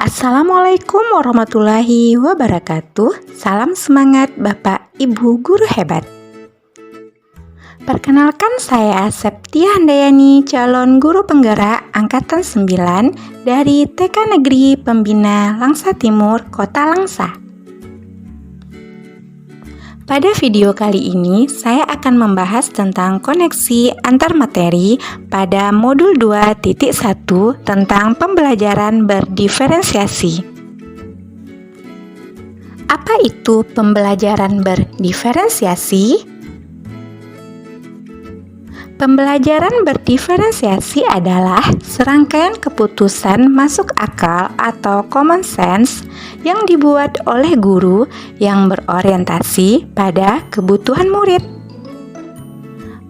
Assalamualaikum warahmatullahi wabarakatuh. Salam semangat Bapak Ibu Guru Hebat. Perkenalkan, saya Septia Handayani, calon guru penggerak Angkatan 9 dari TK Negeri Pembina Langsa Timur, Kota Langsa. Pada video kali ini, saya akan membahas tentang koneksi antar materi pada modul 2.1 tentang pembelajaran berdiferensiasi. Apa itu pembelajaran berdiferensiasi? Pembelajaran berdiferensiasi adalah serangkaian keputusan masuk akal atau common sense yang dibuat oleh guru yang berorientasi pada kebutuhan murid.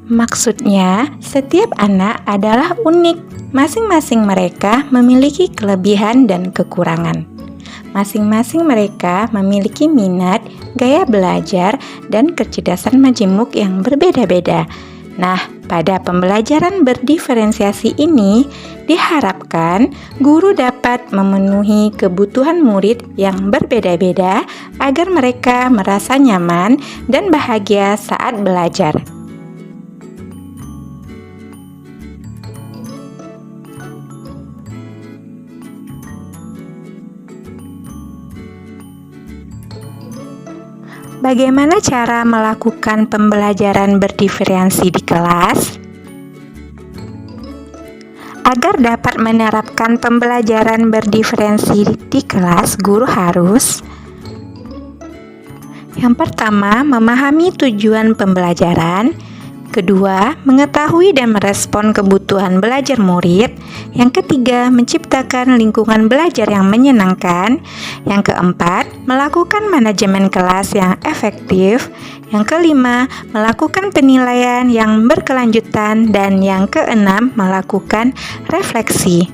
Maksudnya, setiap anak adalah unik. Masing-masing mereka memiliki kelebihan dan kekurangan. Masing-masing mereka memiliki minat, gaya belajar, dan kecerdasan majemuk yang berbeda-beda. Nah, pada pembelajaran berdiferensiasi ini diharapkan guru dapat memenuhi kebutuhan murid yang berbeda-beda agar mereka merasa nyaman dan bahagia saat belajar. Bagaimana cara melakukan pembelajaran berdiferensiasi di kelas? Agar dapat menerapkan pembelajaran berdiferensiasi di kelas, guru harus: yang pertama, memahami tujuan pembelajaran. Kedua, mengetahui dan merespon kebutuhan belajar murid. Yang ketiga, menciptakan lingkungan belajar yang menyenangkan. Yang keempat, melakukan manajemen kelas yang efektif. Yang kelima, melakukan penilaian yang berkelanjutan. Dan yang keenam, melakukan refleksi.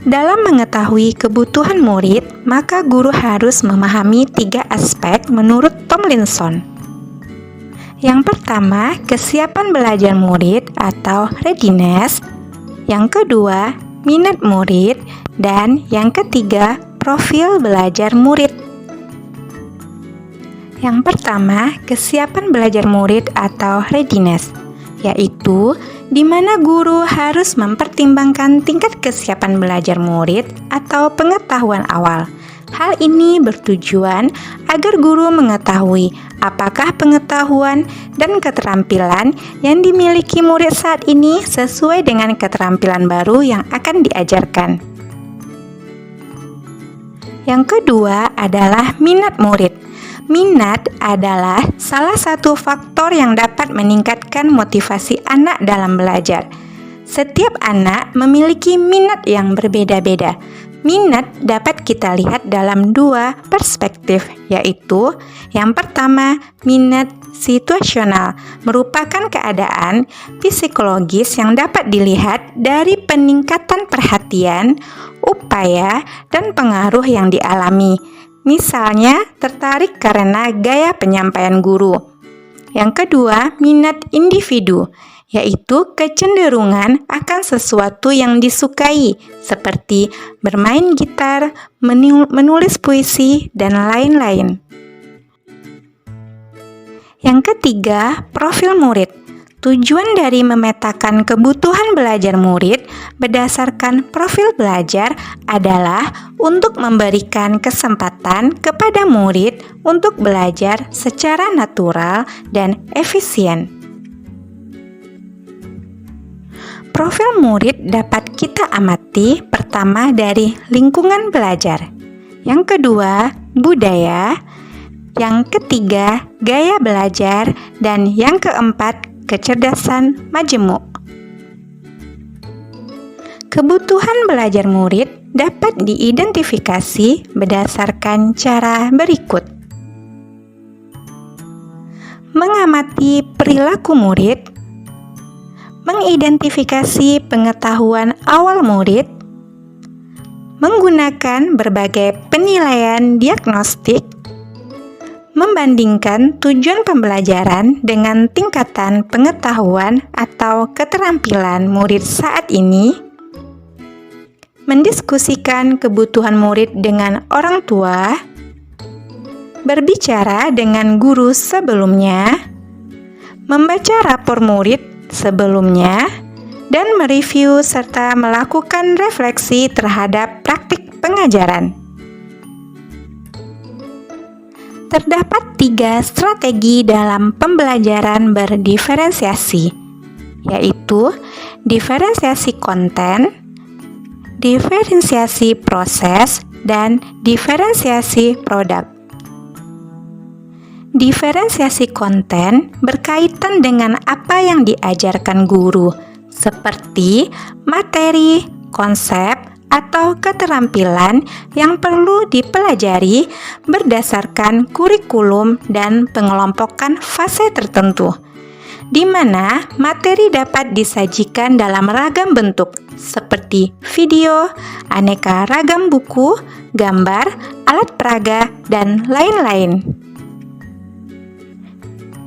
Dalam mengetahui kebutuhan murid, maka guru harus memahami 3 aspek menurut Tomlinson. Yang pertama, kesiapan belajar murid atau readiness. Yang kedua, minat murid. Dan yang ketiga, profil belajar murid. Yang pertama, kesiapan belajar murid atau readiness, yaitu di mana guru harus mempertimbangkan tingkat kesiapan belajar murid atau pengetahuan awal. Hal ini bertujuan agar guru mengetahui apakah pengetahuan dan keterampilan yang dimiliki murid saat ini sesuai dengan keterampilan baru yang akan diajarkan. Yang kedua adalah minat murid. Minat adalah salah satu faktor yang dapat meningkatkan motivasi anak dalam belajar. Setiap anak memiliki minat yang berbeda-beda. Minat dapat kita lihat dalam 2 perspektif, yaitu yang pertama, minat situasional merupakan keadaan psikologis yang dapat dilihat dari peningkatan perhatian, upaya, dan pengaruh yang dialami. Misalnya, tertarik karena gaya penyampaian guru. Yang kedua, minat individu, yaitu kecenderungan akan sesuatu yang disukai, seperti bermain gitar, menulis puisi, dan lain-lain. Yang ketiga, profil murid. Tujuan dari memetakan kebutuhan belajar murid berdasarkan profil belajar adalah untuk memberikan kesempatan kepada murid untuk belajar secara natural dan efisien. Profil murid dapat kita amati pertama dari lingkungan belajar, yang kedua budaya, yang ketiga gaya belajar, dan yang keempat kecerdasan majemuk. Kebutuhan belajar murid dapat diidentifikasi berdasarkan cara berikut: mengamati perilaku murid, mengidentifikasi pengetahuan awal murid, menggunakan berbagai penilaian diagnostik, membandingkan tujuan pembelajaran dengan tingkatan pengetahuan atau keterampilan murid saat ini, mendiskusikan kebutuhan murid dengan orang tua, berbicara dengan guru sebelumnya, membaca rapor murid sebelumnya, dan mereview serta melakukan refleksi terhadap praktik pengajaran. Terdapat 3 strategi dalam pembelajaran berdiferensiasi, yaitu diferensiasi konten, diferensiasi proses, dan diferensiasi produk. Diferensiasi konten berkaitan dengan apa yang diajarkan guru, seperti materi, konsep, atau keterampilan yang perlu dipelajari berdasarkan kurikulum dan pengelompokan fase tertentu, di mana materi dapat disajikan dalam ragam bentuk seperti video, aneka ragam buku, gambar, alat peraga, dan lain-lain.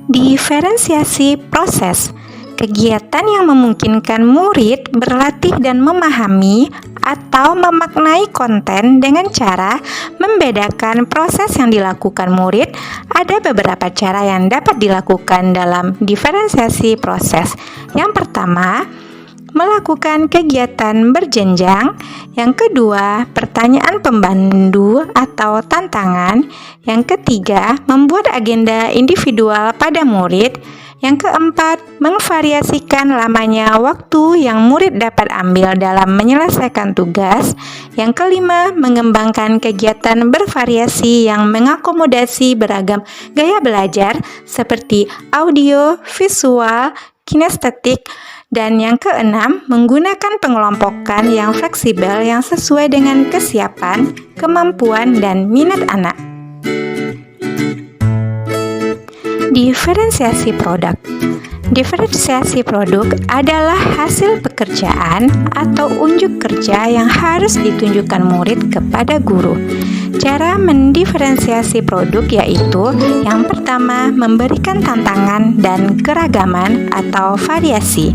Diferensiasi proses, kegiatan yang memungkinkan murid berlatih dan memahami atau memaknai konten dengan cara membedakan proses yang dilakukan murid. Ada beberapa cara yang dapat dilakukan dalam diferensiasi proses. Yang pertama, melakukan kegiatan berjenjang. Yang kedua, pertanyaan pembantu atau tantangan. Yang ketiga, membuat agenda individual pada murid. Yang keempat, memvariasikan lamanya waktu yang murid dapat ambil dalam menyelesaikan tugas. Yang kelima, mengembangkan kegiatan bervariasi yang mengakomodasi beragam gaya belajar seperti audio, visual, kinestetik. Dan yang keenam, menggunakan pengelompokan yang fleksibel yang sesuai dengan kesiapan, kemampuan, dan minat anak. Diferensiasi produk. Diferensiasi produk adalah hasil pekerjaan atau unjuk kerja yang harus ditunjukkan murid kepada guru. Cara mendiferensiasi produk yaitu yang pertama, memberikan tantangan dan keragaman atau variasi.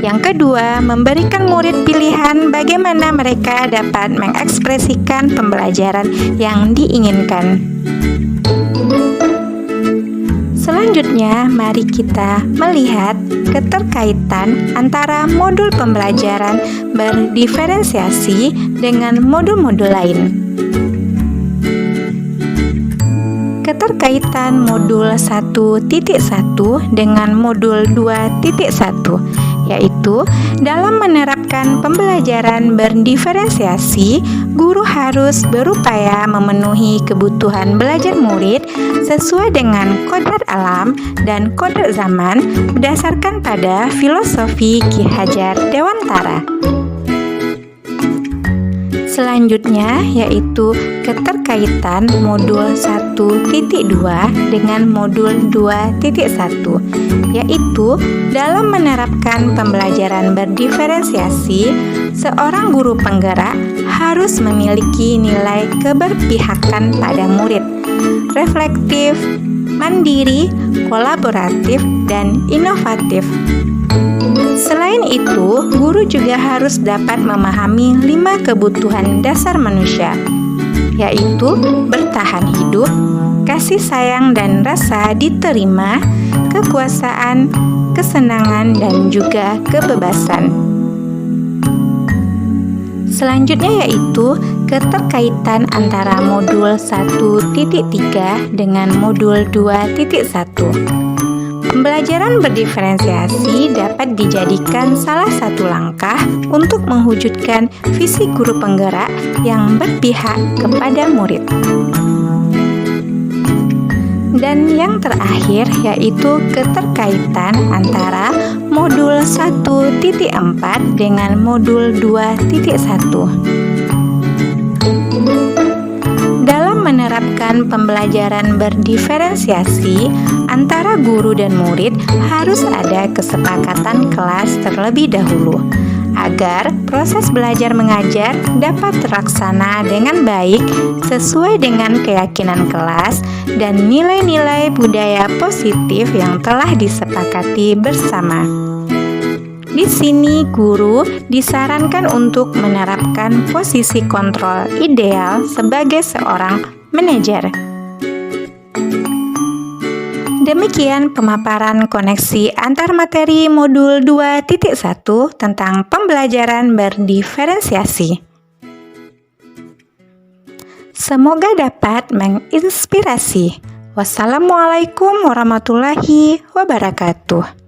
Yang kedua, memberikan murid pilihan bagaimana mereka dapat mengekspresikan pembelajaran yang diinginkan. Selanjutnya, mari kita melihat keterkaitan antara modul pembelajaran berdiferensiasi dengan modul-modul lain. Keterkaitan modul 1.1 dengan modul 2.1, yaitu dalam menerapkan pembelajaran berdiferensiasi, guru harus berupaya memenuhi kebutuhan belajar murid sesuai dengan kodrat alam dan kodrat zaman berdasarkan pada filosofi Ki Hajar Dewantara. Selanjutnya yaitu keterkaitan modul 1.2 dengan modul 2.1, yaitu dalam menerapkan pembelajaran berdiferensiasi, seorang guru penggerak harus memiliki nilai keberpihakan pada murid, reflektif, mandiri, kolaboratif, dan inovatif. Selain itu, guru juga harus dapat memahami 5 kebutuhan dasar manusia, yaitu bertahan hidup, kasih sayang dan rasa diterima, kekuasaan, kesenangan, dan juga kebebasan. Selanjutnya yaitu keterkaitan antara modul 1.3 dengan modul 2.1. Pembelajaran berdiferensiasi dapat dijadikan salah satu langkah untuk mewujudkan visi guru penggerak yang berpihak kepada murid. Dan yang terakhir yaitu keterkaitan antara modul 1.4 dengan modul 2.1. Dalam menerapkan pembelajaran berdiferensiasi, antara guru dan murid harus ada kesepakatan kelas terlebih dahulu, agar proses belajar mengajar dapat terlaksana dengan baik sesuai dengan keyakinan kelas dan nilai-nilai budaya positif yang telah disepakati bersama. Di sini guru disarankan untuk menerapkan posisi kontrol ideal sebagai seorang manajer. Demikian pemaparan koneksi antar materi modul 2.1 tentang pembelajaran berdiferensiasi. Semoga dapat menginspirasi. Wassalamualaikum warahmatullahi wabarakatuh.